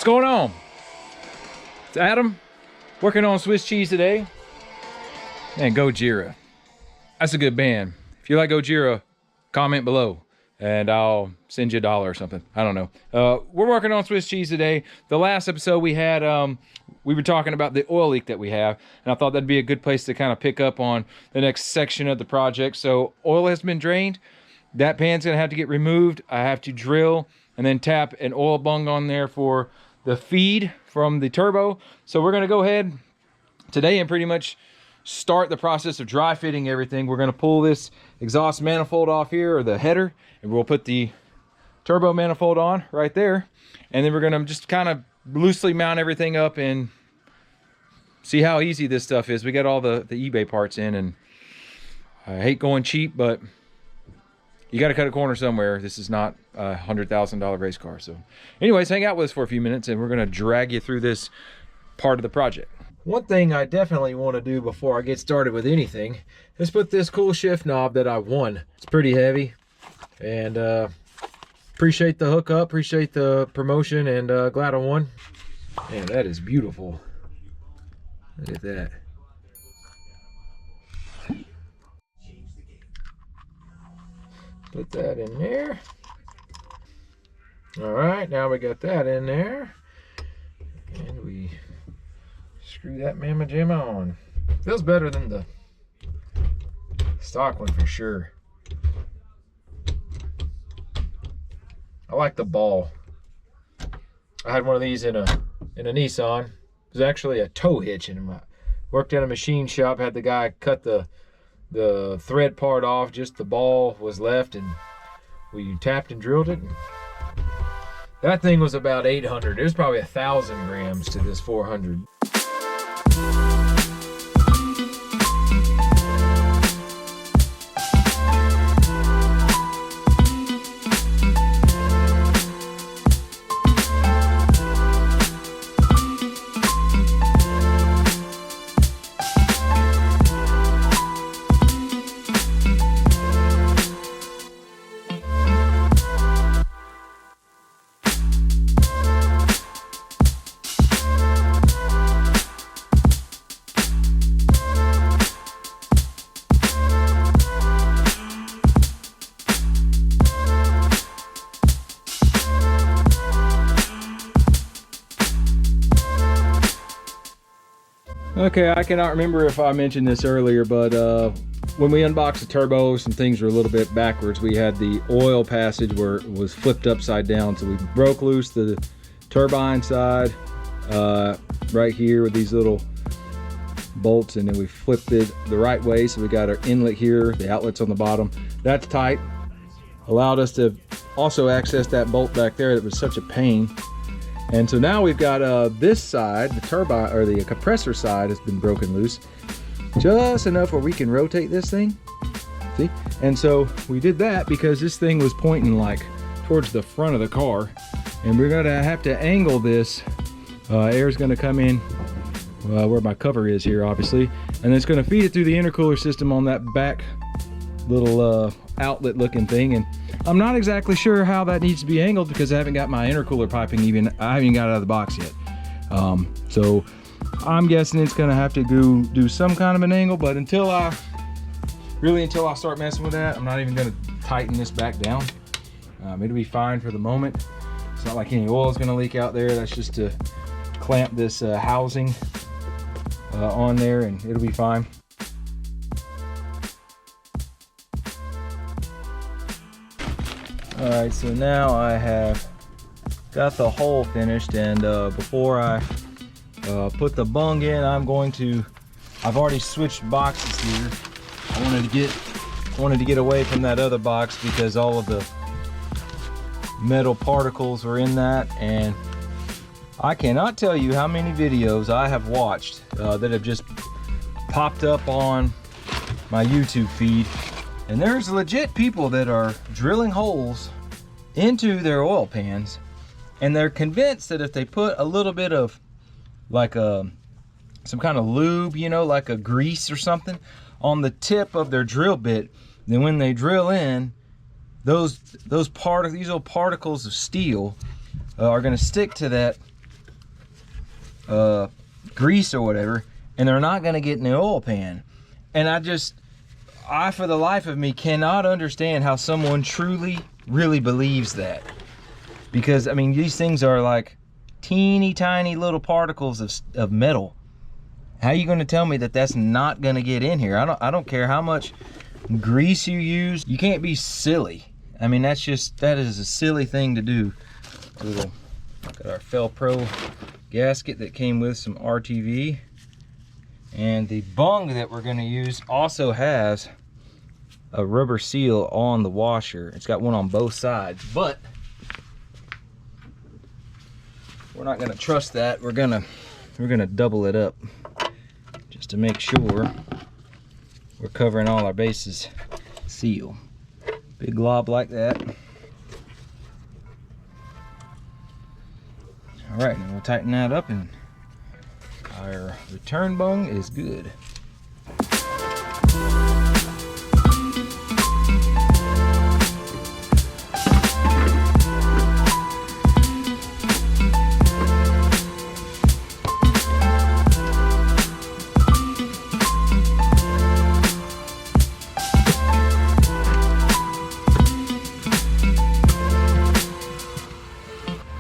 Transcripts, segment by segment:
What's going on? It's Adam, working on Swiss cheese today. And Gojira. That's a good band. If you like Gojira, comment below and I'll send you $1 or something. I don't know. We're working on Swiss cheese today. The last episode we had, we were talking about the oil leak that we have, and I thought that'd be a good place to kind of pick up on the next section of the project. So oil has been drained. That pan's gonna have to get removed. I have to drill and then tap an oil bung on there for the feed from the turbo. So we're gonna go ahead today and pretty much start the process of dry fitting everything. We're gonna pull this exhaust manifold off here, or the header, and we'll put the turbo manifold on right there. And then we're gonna just kind of loosely mount everything up and see how easy this stuff is. We got all the eBay parts in, and I hate going cheap, but you got to cut a corner somewhere. This is not a $100,000 race car. So anyways, hang out with us for a few minutes and we're going to drag you through this part of the project. One thing I definitely want to do before I get started with anything is put this cool shift knob that I won. It's pretty heavy, and appreciate the hookup, appreciate the promotion, and glad I won. Man, that is beautiful. Look at that. Put that in there. All right, now we got that in there. And we screw that mamma jamma on. Feels better than the stock one for sure. I like the ball. I had one of these in a Nissan. It was actually a tow hitch, and I worked at a machine shop, had the guy cut the thread part off, just the ball was left, and we tapped and drilled it. That thing was about 800. It was probably 1,000 grams to this 400. Okay, I cannot remember if I mentioned this earlier, but when we unboxed the turbo, some things were a little bit backwards. We had the oil passage where it was flipped upside down, so we broke loose the turbine side right here with these little bolts, and then we flipped it the right way, so we got our inlet here, the outlets on the bottom. That's tight. Allowed us to also access that bolt back there that was such a pain. And so now we've got this side, the turbine, or the compressor side, has been broken loose just enough where we can rotate this thing. See? And so we did that because this thing was pointing like towards the front of the car, and we're gonna have to angle this. Air's gonna come in where my cover is here, obviously, and it's gonna feed it through the intercooler system on that back little outlet looking thing. And I'm not exactly sure how that needs to be angled because I haven't got my intercooler piping I haven't got it out of the box yet. So I'm guessing it's gonna have to do some kind of an angle, but until I start messing with that, I'm not even gonna tighten this back down. It'll be fine for the moment. It's not like any oil is gonna leak out there. That's just to clamp this housing on there, and it'll be fine. All right, so now I have got the hole finished, and before I put the bung in, I've already switched boxes here. I wanted to get away from that other box because all of the metal particles were in that, and I cannot tell you how many videos I have watched that have just popped up on my YouTube feed. And there's legit people that are drilling holes into their oil pans, and they're convinced that if they put a little bit of like some kind of lube, you know, like a grease or something on the tip of their drill bit, then when they drill in, these little particles of steel are going to stick to that grease or whatever, and they're not gonna get in the oil pan. And I for the life of me cannot understand how someone truly really believes that, because I mean these things are like teeny tiny little particles of metal. How are you going to tell me that that's not going to get in here? I don't care how much grease you use. You can't be silly. I mean, that is a silly thing to do. Look at our Fel-Pro gasket that came with some RTV, and the bung that we're going to use also has a rubber seal on the washer. It's got one on both sides, but we're not gonna trust that. We're gonna double it up just to make sure we're covering all our bases. Seal. Big glob like that. All right, and we'll tighten that up, and our return bung is good.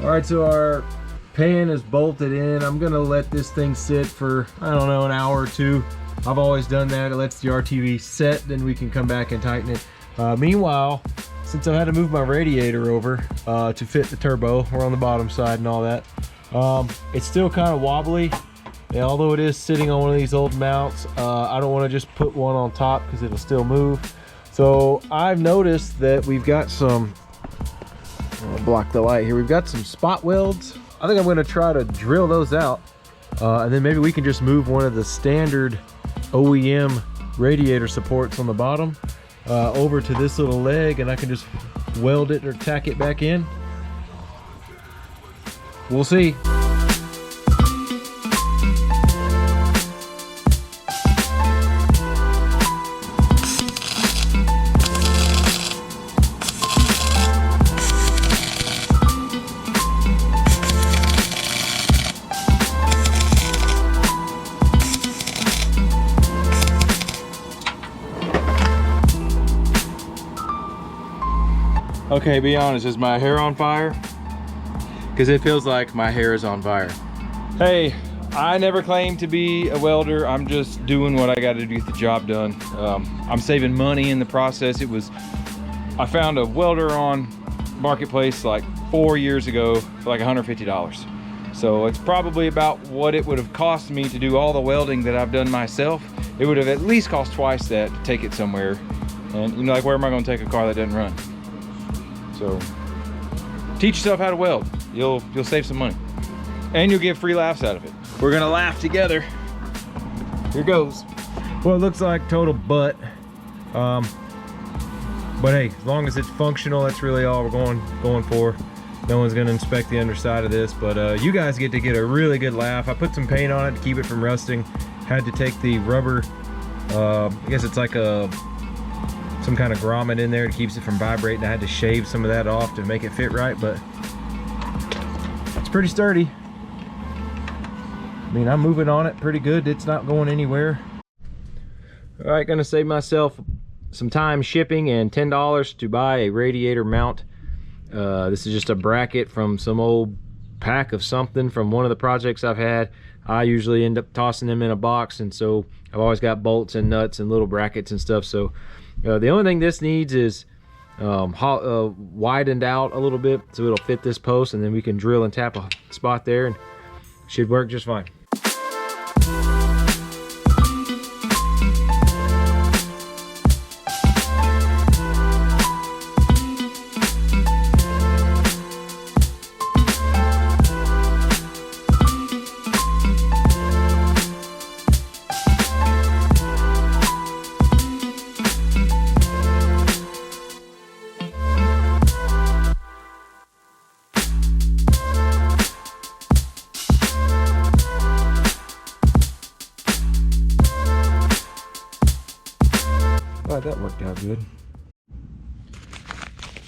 All right, so our pan is bolted in. I'm gonna let this thing sit for, I don't know, an hour or two. I've always done that. It lets the RTV set, then we can come back and tighten it. Meanwhile, since I had to move my radiator over to fit the turbo, we're on the bottom side and all that, it's still kind of wobbly. And although it is sitting on one of these old mounts, I don't want to just put one on top because it'll still move. So I've noticed that we've got some, I'll block the light here, we've got some spot welds. I think I'm going to try to drill those out, and then maybe we can just move one of the standard OEM radiator supports on the bottom over to this little leg, and I can just weld it or tack it back in. We'll see. Okay, be honest, is my hair on fire? Because it feels like my hair is on fire. Hey, I never claimed to be a welder. I'm just doing what I got to do to get the job done. I'm saving money in the process. I found a welder on Marketplace like 4 years ago for like $150. So it's probably about what it would have cost me to do all the welding that I've done myself. It would have at least cost twice that to take it somewhere. And you know, like, where am I going to take a car that doesn't run? So teach yourself how to weld. You'll save some money, and you'll get free laughs out of it. We're gonna laugh together. Here goes. Well, it looks like total butt, but hey, as long as it's functional, that's really all we're going for. No one's gonna inspect the underside of this, but you guys get to get a really good laugh. I put some paint on it to keep it from rusting. Had to take the rubber, I guess it's like some kind of grommet in there that keeps it from vibrating. I had to shave some of that off to make it fit right, but it's pretty sturdy. I mean, I'm moving on it pretty good. It's not going anywhere. All right, gonna save myself some time shipping and $10 to buy a radiator mount. This is just a bracket from some old pack of something from one of the projects I've had. I usually end up tossing them in a box, and so I've always got bolts and nuts and little brackets and stuff. So the only thing this needs is widened out a little bit so it'll fit this post, and then we can drill and tap a spot there, and it should work just fine. That worked out good.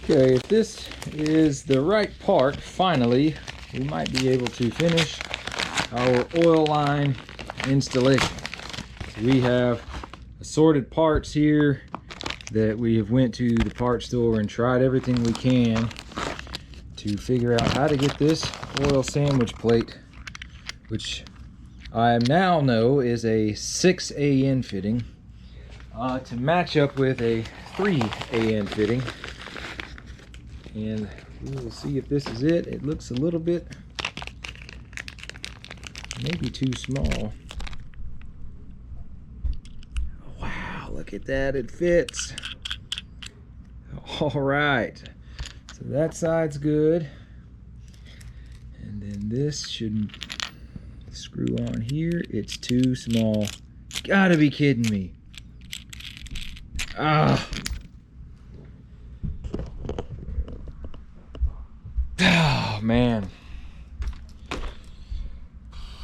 Okay, if this is the right part, finally we might be able to finish our oil line installation. So we have assorted parts here that we have went to the parts store and tried everything we can to figure out how to get this oil sandwich plate, which I now know is a 6 AN fitting, to match up with a 3 AN fitting. And we will see if this is it. It looks a little bit, maybe too small. Wow, look at that, it fits. All right, so that side's good. And then this should screw on here. It's too small. Gotta be kidding me. Ah. Oh man,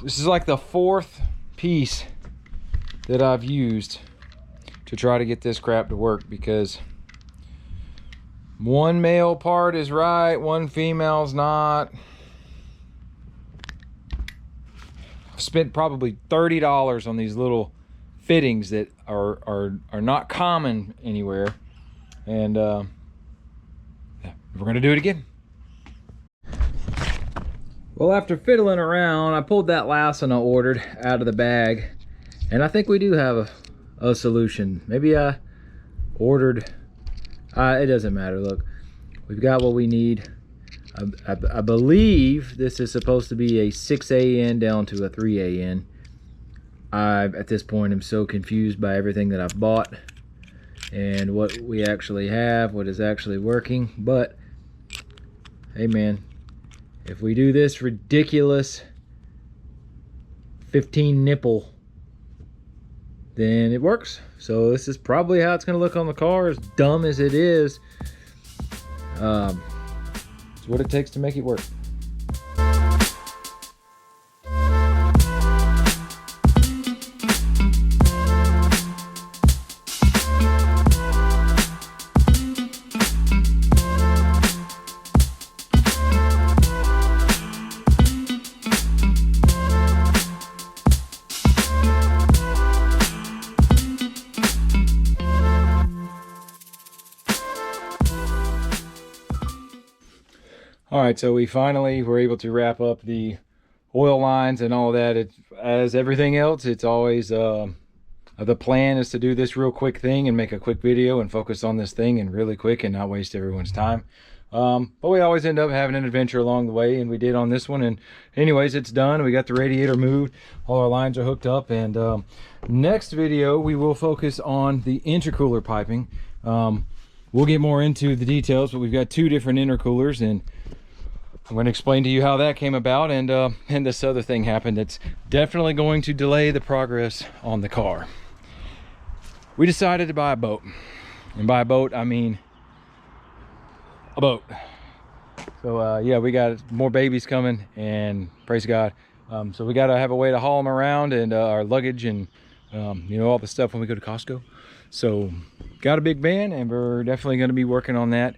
this is like the 4th piece that I've used to try to get this crap to work, because one male part is right, one female's not. I've spent probably $30 on these little fittings that are not common anywhere, and yeah, we're gonna do it again. Well, after fiddling around, I pulled that last one I ordered out of the bag, and I think we do have a solution. Maybe I ordered, it doesn't matter. Look, we've got what we need. I believe this is supposed to be a 6 AN down to a 3 AN. At this point, I'm so confused by everything that I've bought and what we actually have, what is actually working. But hey man, if we do this ridiculous 15 nipple, then it works. So this is probably how it's gonna look on the car, as dumb as it is. It's what it takes to make it work. All right, so we finally were able to wrap up the oil lines and all that. As everything else, it's always the plan is to do this real quick thing and make a quick video and focus on this thing and really quick and not waste everyone's time. But we always end up having an adventure along the way, and we did on this one. And anyways, it's done. We got the radiator moved, all our lines are hooked up, and next video we will focus on the intercooler piping. We'll get more into the details, but we've got 2 different intercoolers, and I'm going to explain to you how that came about, and this other thing happened that's definitely going to delay the progress on the car. We decided to buy a boat, and by a boat I mean a boat. So yeah, we got more babies coming, and praise God. So we got to have a way to haul them around, and our luggage, and you know, all the stuff when we go to Costco. So got a big van, and we're definitely going to be working on that.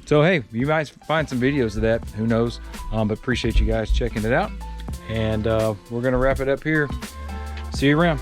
So hey, you might find some videos of that, who knows. But appreciate you guys checking it out, and we're gonna wrap it up here. See you around.